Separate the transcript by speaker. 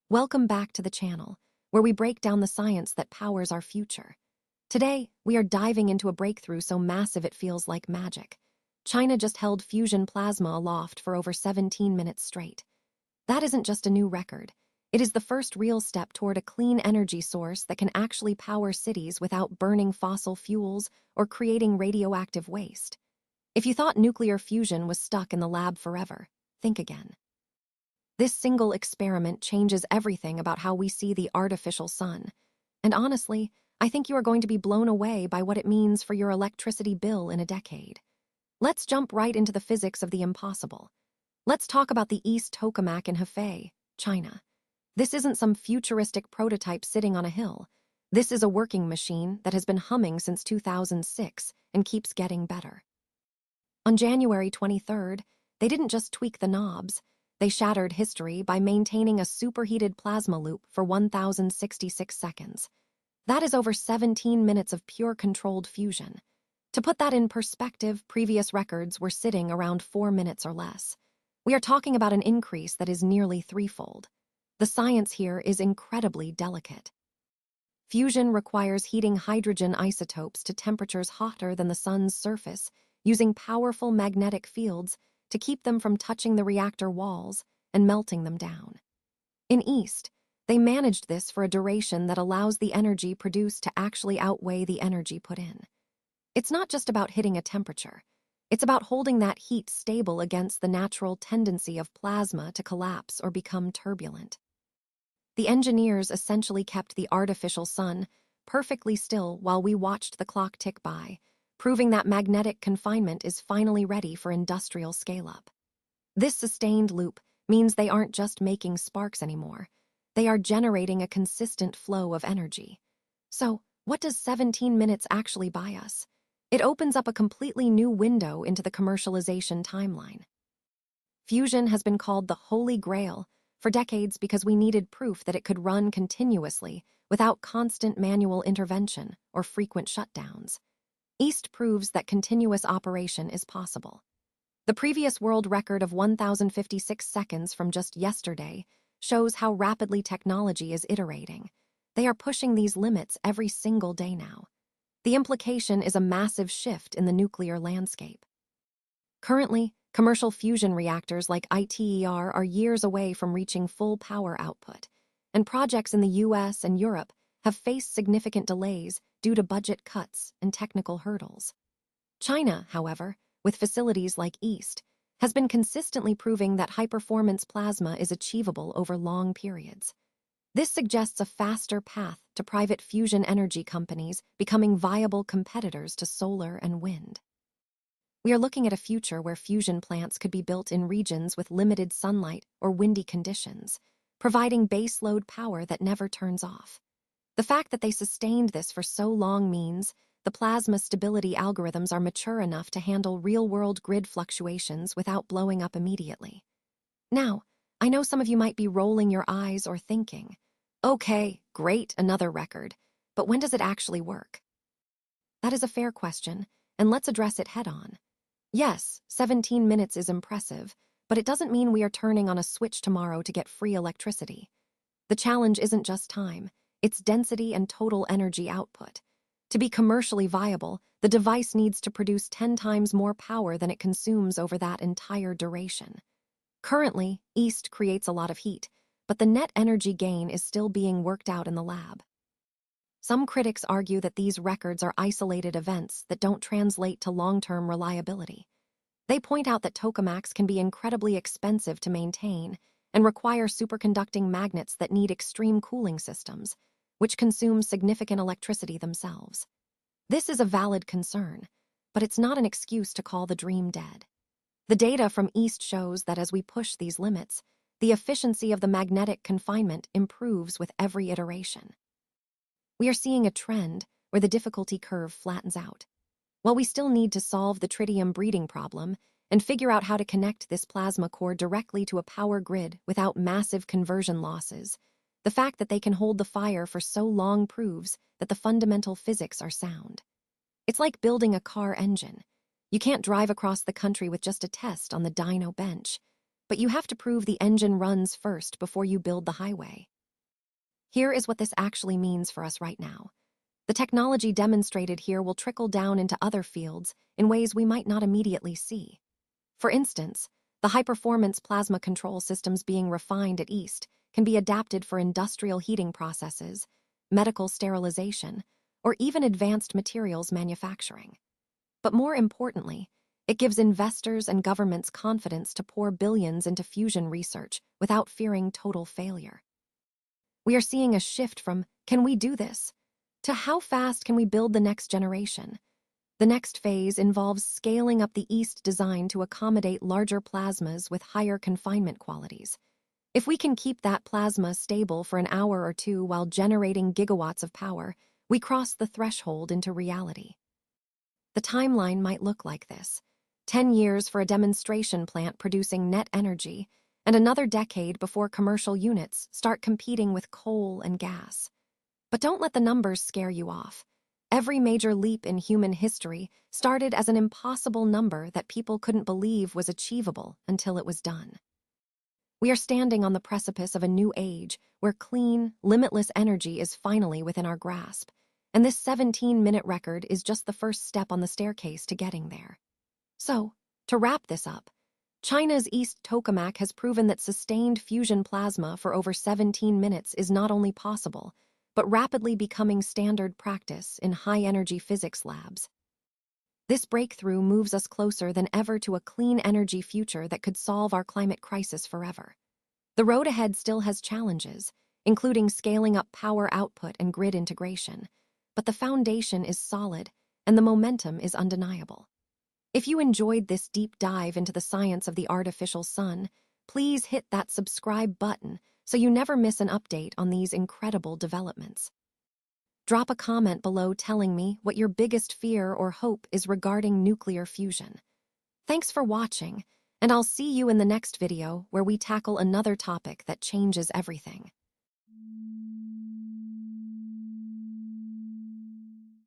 Speaker 1: Welcome back to the channel, where we break down the science that powers our future. Today, we are diving into a breakthrough so massive it feels like magic. China just held fusion plasma aloft for over 17 minutes straight. That isn't just a new record. It is the first real step toward a clean energy source that can actually power cities without burning fossil fuels or creating radioactive waste. If you thought nuclear fusion was stuck in the lab forever, think again. This single experiment changes everything about how we see the artificial sun. And honestly, I think you are going to be blown away by what it means for your electricity bill in a decade. Let's jump right into the physics of the impossible. Let's talk about the East Tokamak in Hefei, China. This isn't some futuristic prototype sitting on a hill. This is a working machine that has been humming since 2006 and keeps getting better. On January 23rd, they didn't just tweak the knobs. They shattered history by maintaining a superheated plasma loop for 1,066 seconds. That is over 17 minutes of pure controlled fusion. To put that in perspective, previous records were sitting around 4 minutes or less. We are talking about an increase that is nearly threefold. The science here is incredibly delicate. Fusion requires heating hydrogen isotopes to temperatures hotter than the sun's surface, using powerful magnetic fields to keep them from touching the reactor walls and melting them down. In East, they managed this for a duration that allows the energy produced to actually outweigh the energy put in. It's not just about hitting a temperature. It's about holding that heat stable against the natural tendency of plasma to collapse or become turbulent. The engineers essentially kept the artificial sun perfectly still while we watched the clock tick by, proving that magnetic confinement is finally ready for industrial scale-up. This sustained loop means they aren't just making sparks anymore. They are generating a consistent flow of energy. So, what does 17 minutes actually buy us? It opens up a completely new window into the commercialization timeline. Fusion has been called the Holy Grail for decades because we needed proof that it could run continuously without constant manual intervention or frequent shutdowns. East proves that continuous operation is possible. The previous world record of 1,056 seconds from just yesterday shows how rapidly technology is iterating. They are pushing these limits every single day now. The implication is a massive shift in the nuclear landscape. Currently, commercial fusion reactors like ITER are years away from reaching full power output, and projects in the US and Europe have faced significant delays due to budget cuts and technical hurdles. China, however, with facilities like East, has been consistently proving that high-performance plasma is achievable over long periods. This suggests a faster path to private fusion energy companies becoming viable competitors to solar and wind. We are looking at a future where fusion plants could be built in regions with limited sunlight or windy conditions, providing baseload power that never turns off. The fact that they sustained this for so long means the plasma stability algorithms are mature enough to handle real-world grid fluctuations without blowing up immediately. Now, I know some of you might be rolling your eyes or thinking, okay, great, another record, but when does it actually work? That is a fair question, and let's address it head-on. Yes, 17 minutes is impressive, but it doesn't mean we are turning on a switch tomorrow to get free electricity. The challenge isn't just time. It's density and total energy output. To be commercially viable, the device needs to produce 10 times more power than it consumes over that entire duration. Currently, East creates a lot of heat, but the net energy gain is still being worked out in the lab. Some critics argue that these records are isolated events that don't translate to long-term reliability. They point out that tokamaks can be incredibly expensive to maintain and require superconducting magnets that need extreme cooling systems, which consume significant electricity themselves. This is a valid concern, but it's not an excuse to call the dream dead. The data from East shows that as we push these limits, the efficiency of the magnetic confinement improves with every iteration. We are seeing a trend where the difficulty curve flattens out. While we still need to solve the tritium breeding problem and figure out how to connect this plasma core directly to a power grid without massive conversion losses, the fact that they can hold the fire for so long proves that the fundamental physics are sound. It's like building a car engine. You can't drive across the country with just a test on the dyno bench, but you have to prove the engine runs first before you build the highway. Here is what this actually means for us right now. The technology demonstrated here will trickle down into other fields in ways we might not immediately see. For instance, the high-performance plasma control systems being refined at East can be adapted for industrial heating processes, medical sterilization, or even advanced materials manufacturing. But more importantly, it gives investors and governments confidence to pour billions into fusion research without fearing total failure. We are seeing a shift from, "Can we do this?" to "How fast can we build the next generation?" The next phase involves scaling up the East design to accommodate larger plasmas with higher confinement qualities. If we can keep that plasma stable for an hour or two while generating gigawatts of power, we cross the threshold into reality. The timeline might look like this: 10 years for a demonstration plant producing net energy, and another decade before commercial units start competing with coal and gas. But don't let the numbers scare you off. Every major leap in human history started as an impossible number that people couldn't believe was achievable until it was done. We are standing on the precipice of a new age where clean, limitless energy is finally within our grasp, and this 17-minute record is just the first step on the staircase to getting there. So, to wrap this up, China's East Tokamak has proven that sustained fusion plasma for over 17 minutes is not only possible, but rapidly becoming standard practice in high-energy physics labs. This breakthrough moves us closer than ever to a clean energy future that could solve our climate crisis forever. The road ahead still has challenges, including scaling up power output and grid integration, but the foundation is solid and the momentum is undeniable. If you enjoyed this deep dive into the science of the artificial sun, please hit that subscribe button so you never miss an update on these incredible developments. Drop a comment below telling me what your biggest fear or hope is regarding nuclear fusion. Thanks for watching, and I'll see you in the next video where we tackle another topic that changes everything.